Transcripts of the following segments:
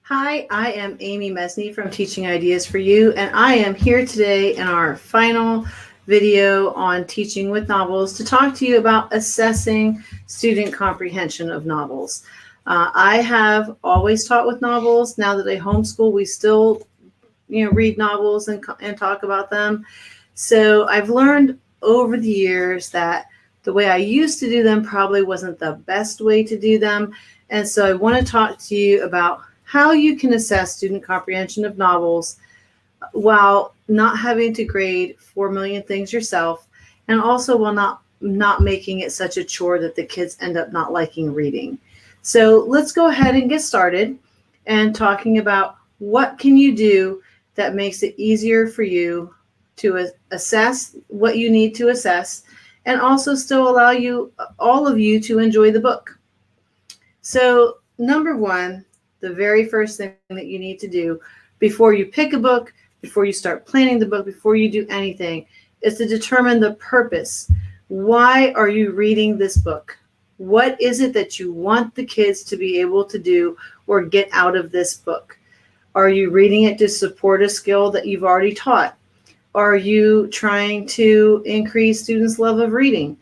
Hi, I am Amy Mesney from Teaching Ideas for You, and I am here today in our final video on teaching with novels to talk to you about assessing student comprehension of novels. I have always taught with novels. Now that I homeschool, we still read novels and talk about them. So I've learned over the years that the way I used to do them probably wasn't the best way to do them. And so I want to talk to you about how you can assess student comprehension of novels while not having to grade 4 million things yourself, and also while not making it such a chore that the kids end up not liking reading. So let's go ahead and get started and talking about what can you do that makes it easier for you to assess what you need to assess and also still allow all of you to enjoy the book. So number one, the very first thing that you need to do before you pick a book, before you start planning the book, before you do anything, is to determine the purpose. Why are you reading this book? What is it that you want the kids to be able to do or get out of this book? Are you reading it to support a skill that you've already taught? Are you trying to increase students' love of reading?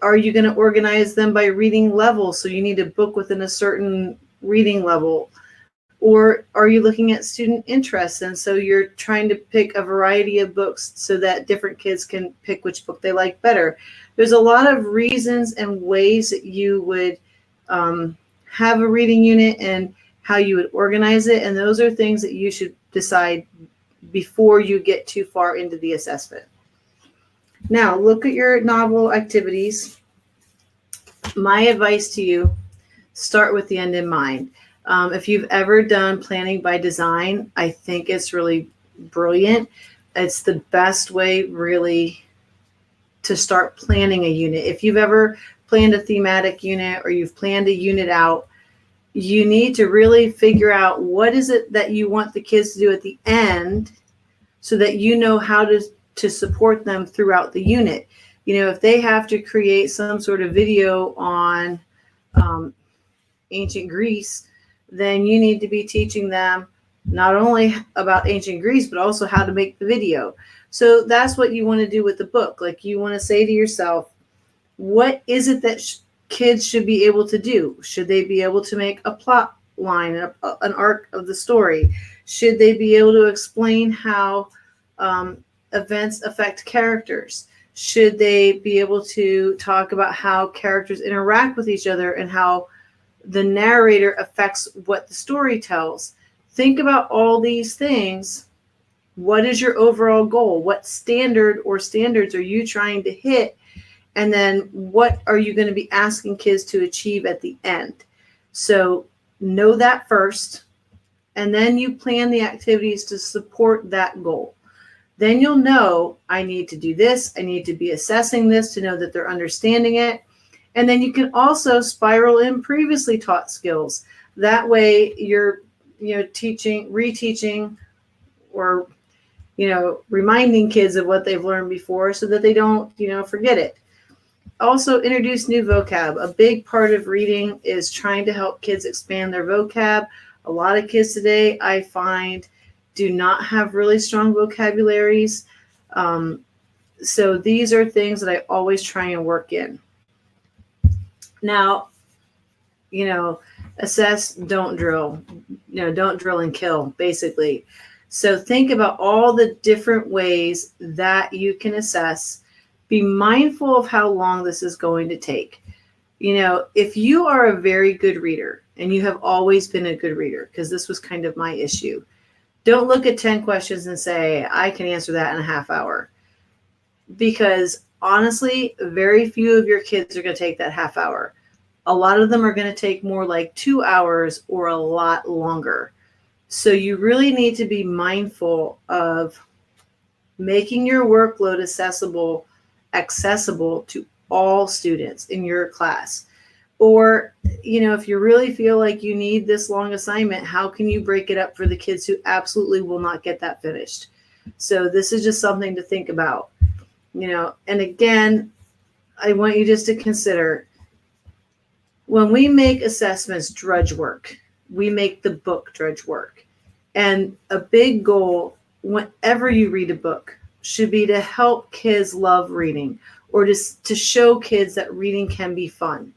Are you going to organize them by reading level? So you need a book within a certain reading level. Or are you looking at student interests? And so you're trying to pick a variety of books so that different kids can pick which book they like better. There's a lot of reasons and ways that you would have a reading unit and how you would organize it. And those are things that you should decide before you get too far into the assessment. Now, look at your novel activities. My advice to you, start with the end in mind. If you've ever done planning by design, I think it's really brilliant. It's the best way, really, to start planning a unit. If you've ever planned a thematic unit or you've planned a unit out, you need to really figure out what is it that you want the kids to do at the end so that you know how to support them throughout the unit. If they have to create some sort of video on ancient Greece, then you need to be teaching them not only about ancient Greece, but also how to make the video. So that's what you want to do with the book. Like, you want to say to yourself, what is it that kids should be able to do? Should they be able to make a plot line, an arc of the story? Should they be able to explain how events affect characters? Should they be able to talk about how characters interact with each other and how the narrator affects what the story tells? Think about all these things. What is your overall goal? What standard or standards are you trying to hit? And then what are you going to be asking kids to achieve at the end? So know that first, and then you plan the activities to support that goal. Then you'll know, I need to do this. I need to be assessing this to know that they're understanding it. And then you can also spiral in previously taught skills. That way you're, teaching, reteaching, or, reminding kids of what they've learned before so that they don't, forget it. Also, introduce new vocab. A big part of reading is trying to help kids expand their vocab. A lot of kids today, I find, do not have really strong vocabularies. So these are things that I always try and work in. Now, assess, don't drill. Don't drill and kill, basically. So think about all the different ways that you can assess. Be mindful of how long this is going to take. If you are a very good reader, and you have always been a good reader, because this was kind of my issue, don't look at 10 questions and say, I can answer that in a half hour. Because honestly, very few of your kids are going to take that half hour. A lot of them are going to take more like 2 hours or a lot longer. So you really need to be mindful of making your workload accessible to all students in your class. Or, if you really feel like you need this long assignment, how can you break it up for the kids who absolutely will not get that finished? So this is just something to think about, and again, I want you just to consider, when we make assessments drudge work, we make the book drudge work. And a big goal whenever you read a book should be to help kids love reading, or to show kids that reading can be fun.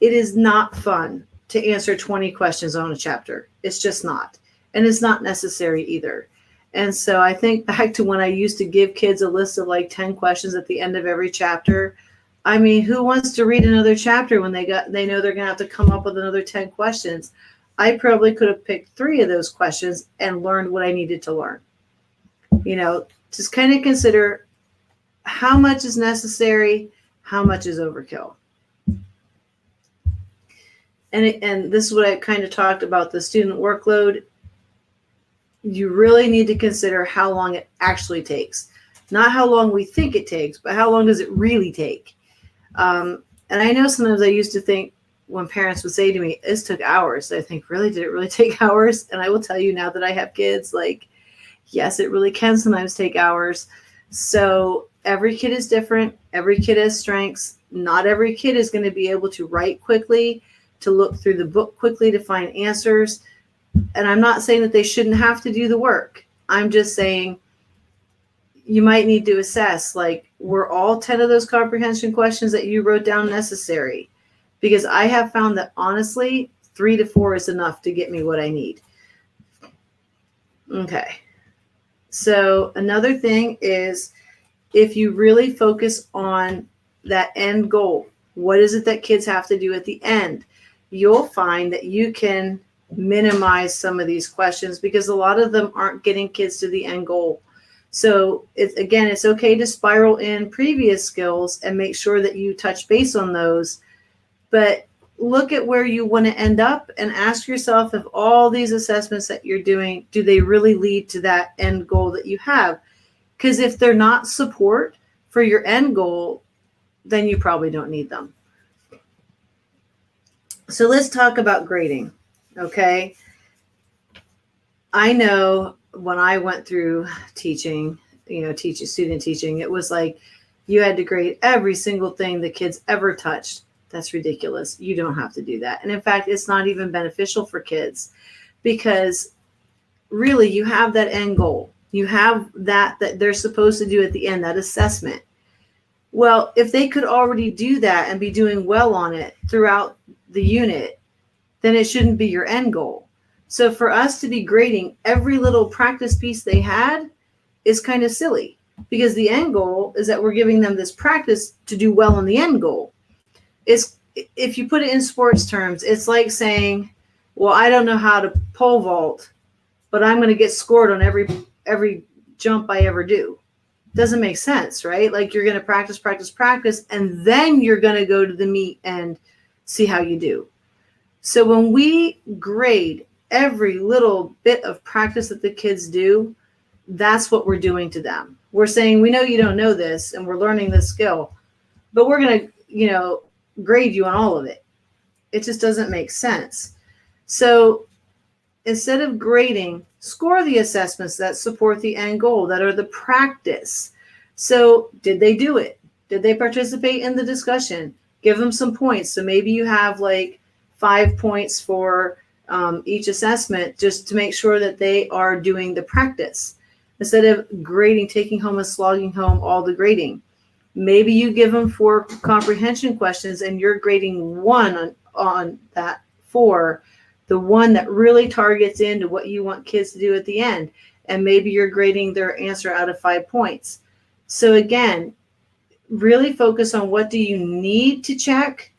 It is not fun to answer 20 questions on a chapter. It's just not. And it's not necessary either. And so I think back to when I used to give kids a list of like 10 questions at the end of every chapter. I mean, who wants to read another chapter when they know they're going to have to come up with another 10 questions? I probably could have picked 3 of those questions and learned what I needed to learn. Just kind of consider how much is necessary, how much is overkill. And this is what I kind of talked about, the student workload. You really need to consider how long it actually takes. Not how long we think it takes, but how long does it really take? And I know sometimes I used to think when parents would say to me, this took hours. I think, really, did it really take hours? And I will tell you now that I have kids, like, yes, it really can sometimes take hours. So every kid is different. Every kid has strengths. Not every kid is going to be able to write quickly, to look through the book quickly, to find answers. And I'm not saying that they shouldn't have to do the work. I'm just saying you might need to assess, like, were all 10 of those comprehension questions that you wrote down necessary? Because I have found that, honestly, 3 to 4 is enough to get me what I need. Okay. So another thing is, if you really focus on that end goal, what is it that kids have to do at the end? You'll find that you can minimize some of these questions, because a lot of them aren't getting kids to the end goal. So it's okay to spiral in previous skills and make sure that you touch base on those, but look at where you want to end up and ask yourself if all these assessments that you're doing, do they really lead to that end goal that you have? Because if they're not support for your end goal, then you probably don't need them. So let's talk about grading. Okay. I know when I went through teaching, student teaching, it was like you had to grade every single thing the kids ever touched. That's ridiculous. You don't have to do that. And in fact, it's not even beneficial for kids, because really you have that end goal. You have that they're supposed to do at the end, that assessment. Well, if they could already do that and be doing well on it throughout the unit, then it shouldn't be your end goal. So for us to be grading every little practice piece they had is kind of silly, because the end goal is that we're giving them this practice to do well on the end goal. If you put it in sports terms, it's like saying, well, I don't know how to pole vault, but I'm going to get scored on every jump I ever do. Doesn't make sense, right? Like, you're going to practice, and then you're going to go to the meet and see how you do. So when we grade every little bit of practice that the kids do, that's what we're doing to them. We're saying, we know you don't know this, and we're learning this skill, but we're going to, grade you on all of it. It just doesn't make sense. So instead of grading, score the assessments that support the end goal, that are the practice. So did they do it? Did they participate in the discussion? Give them some points. So maybe you have like 5 points for each assessment, just to make sure that they are doing the practice, instead of grading, taking home and slogging home all the grading. Maybe you give them 4 comprehension questions and you're grading 1 on that 4, the one that really targets into what you want kids to do at the end. And maybe you're grading their answer out of 5 points. So again, really focus on, what do you need to check?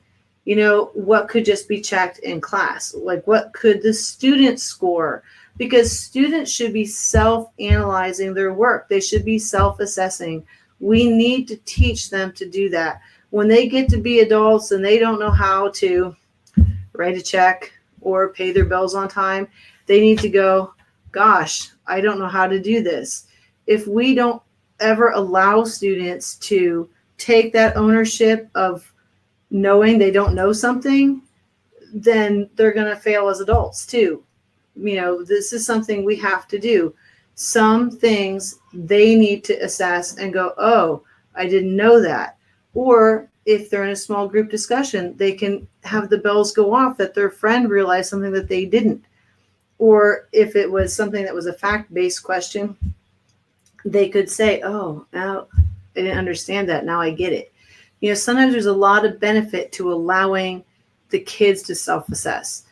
What could just be checked in class? Like, what could the student score? Because students should be self-analyzing their work. They should be self-assessing. We need to teach them to do that. When they get to be adults and they don't know how to write a check or pay their bills on time, they need to go, gosh, I don't know how to do this. If we don't ever allow students to take that ownership of knowing they don't know something, then they're going to fail as adults too. This is something we have to do. Some things they need to assess and go, oh, I didn't know that. Or if they're in a small group discussion, they can have the bells go off that their friend realized something that they didn't. Or if it was something that was a fact-based question, they could say, oh, now I didn't understand that. Now I get it. Sometimes there's a lot of benefit to allowing the kids to self-assess.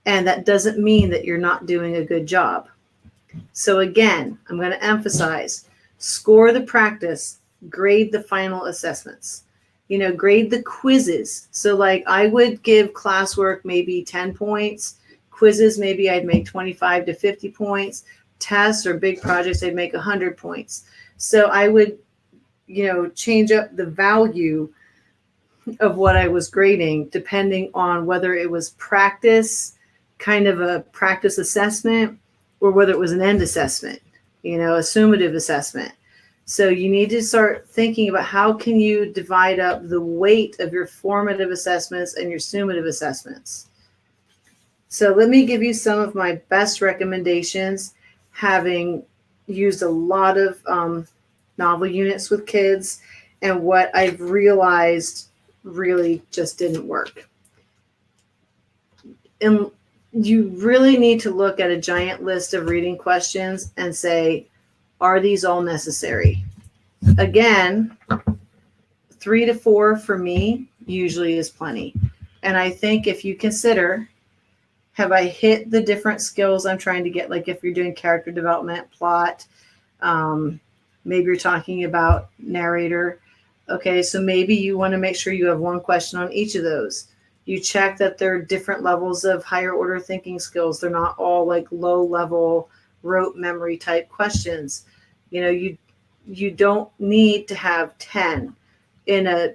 And that doesn't mean that you're not doing a good job. So again, I'm going to emphasize, score the practice, grade the final assessments, grade the quizzes. So like I would give classwork maybe 10 points, quizzes, maybe I'd make 25 to 50 points, tests or big projects, I'd make 100 points. So I would, change up the value of what I was grading depending on whether it was practice, kind of a practice assessment, or whether it was an end assessment, a summative assessment. So you need to start thinking about how can you divide up the weight of your formative assessments and your summative assessments. So let me give you some of my best recommendations, having used a lot of novel units with kids and what I've realized really just didn't work. And you really need to look at a giant list of reading questions and say, are these all necessary? Again, 3 to 4 for me usually is plenty. And I think if you consider, have I hit the different skills I'm trying to get? Like if you're doing character development, plot, maybe you're talking about narrator. Okay, so maybe you want to make sure you have one question on each of those. You check that they're different levels of higher order thinking skills. They're not all like low level rote memory type questions. You don't need to have 10 in a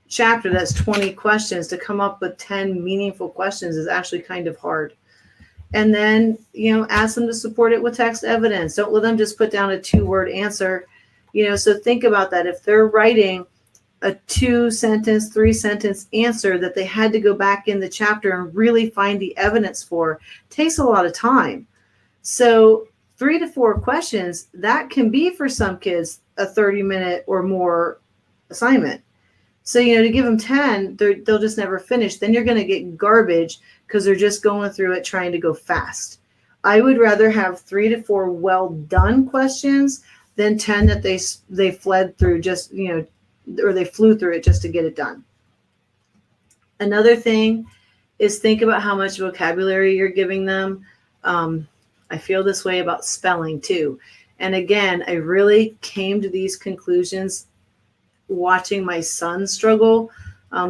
chapter that's 20 questions. To come up with 10 meaningful questions is actually kind of hard. And then, ask them to support it with text evidence. Don't let them just put down a 2-word answer. So think about that. If they're writing a 2-sentence, 3-sentence answer that they had to go back in the chapter and really find the evidence for, it takes a lot of time. So 3 to 4 questions, that can be for some kids a 30-minute or more assignment. So, to give them 10, they'll just never finish. Then you're going to get garbage because they're just going through it trying to go fast. I would rather have 3 to 4 well done questions than 10 that they fled through just, or they flew through it just to get it done. Another thing is think about how much vocabulary you're giving them. I feel this way about spelling too. And again, I really came to these conclusions watching my son struggle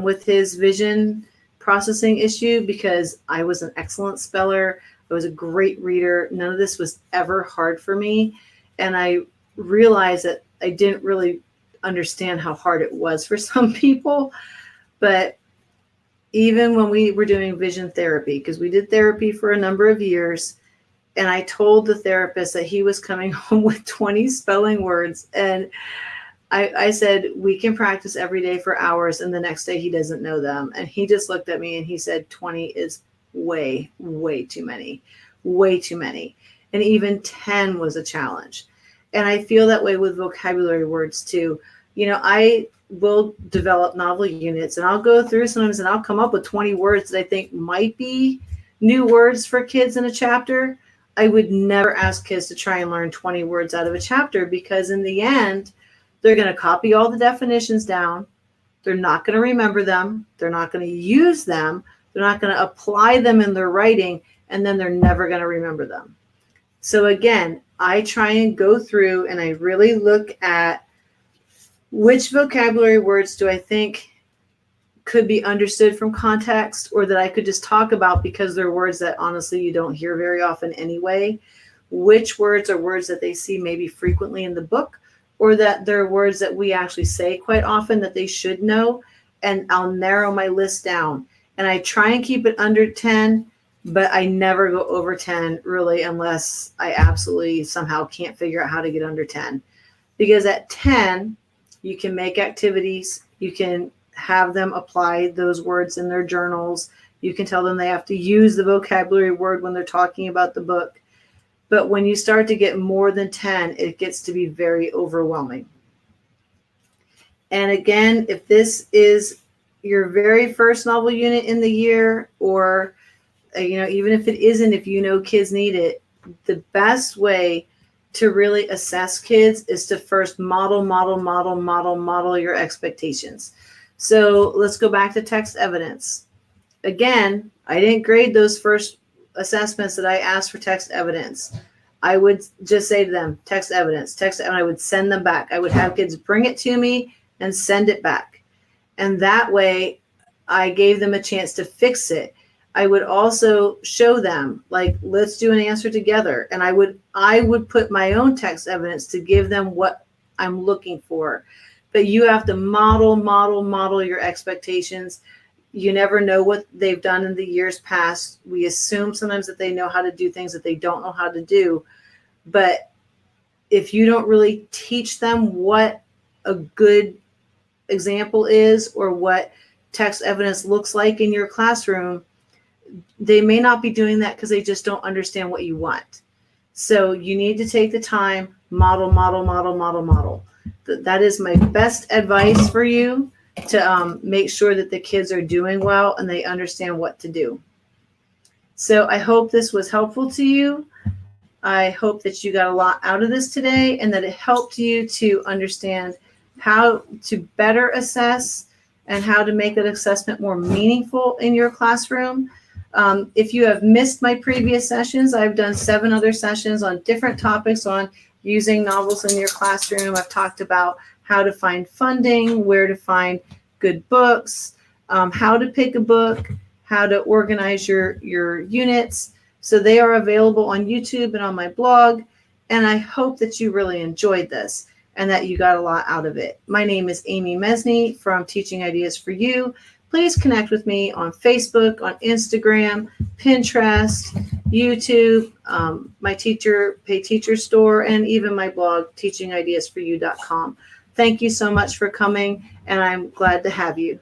with his vision processing issue, because I was an excellent speller. I was a great reader. None of this was ever hard for me. And I realized that I didn't really understand how hard it was for some people. But even when we were doing vision therapy, because we did therapy for a number of years, and I told the therapist that he was coming home with 20 spelling words, and I said, we can practice every day for hours, and the next day he doesn't know them. And he just looked at me and he said, 20 is way, way too many, way too many. And even 10 was a challenge. And I feel that way with vocabulary words too. I will develop novel units, and I'll go through sometimes and I'll come up with 20 words that I think might be new words for kids in a chapter. I would never ask kids to try and learn 20 words out of a chapter, because in the end, they're going to copy all the definitions down. They're not going to remember them. They're not going to use them. They're not going to apply them in their writing, and then they're never going to remember them. So again, I try and go through and I really look at which vocabulary words do I think could be understood from context, or that I could just talk about because they're words that honestly you don't hear very often anyway. Which words are words that they see maybe frequently in the book, or that they're words that we actually say quite often that they should know. And I'll narrow my list down. And I try and keep it under 10, but I never go over 10 really, unless I absolutely somehow can't figure out how to get under 10. Because at 10, you can make activities. You can have them apply those words in their journals. You can tell them they have to use the vocabulary word when they're talking about the book. But when you start to get more than 10, it gets to be very overwhelming. And again, if this is your very first novel unit in the year, or even if it isn't, if kids need it, the best way to really assess kids is to first model your expectations. So let's go back to text evidence. Again, I didn't grade those first assessments that I asked for text evidence. I would just say to them, text evidence, and I would send them back. I would have kids bring it to me and send it back. And that way I gave them a chance to fix it. I would also show them, like, let's do an answer together. And I would put my own text evidence to give them what I'm looking for. But you have to model your expectations. You never know what they've done in the years past. We assume sometimes that they know how to do things that they don't know how to do. But if you don't really teach them what a good example is, or what text evidence looks like in your classroom, they may not be doing that because they just don't understand what you want. So you need to take the time, model. That is my best advice for you, to make sure that the kids are doing well and they understand what to do. So I hope this was helpful to you. I hope that you got a lot out of this today, and that it helped you to understand how to better assess and how to make that assessment more meaningful in your classroom. If you have missed my previous sessions, I've done 7 other sessions on different topics on using novels in your classroom. I've talked about how to find funding, where to find good books, how to pick a book, how to organize your units. So they are available on YouTube and on my blog. And I hope that you really enjoyed this and that you got a lot out of it. My name is Amy Mesney from Teaching Ideas for You. Please connect with me on Facebook, on Instagram, Pinterest, YouTube, my Pay Teacher store, and even my blog, teachingideasforyou.com. Thank you so much for coming, and I'm glad to have you.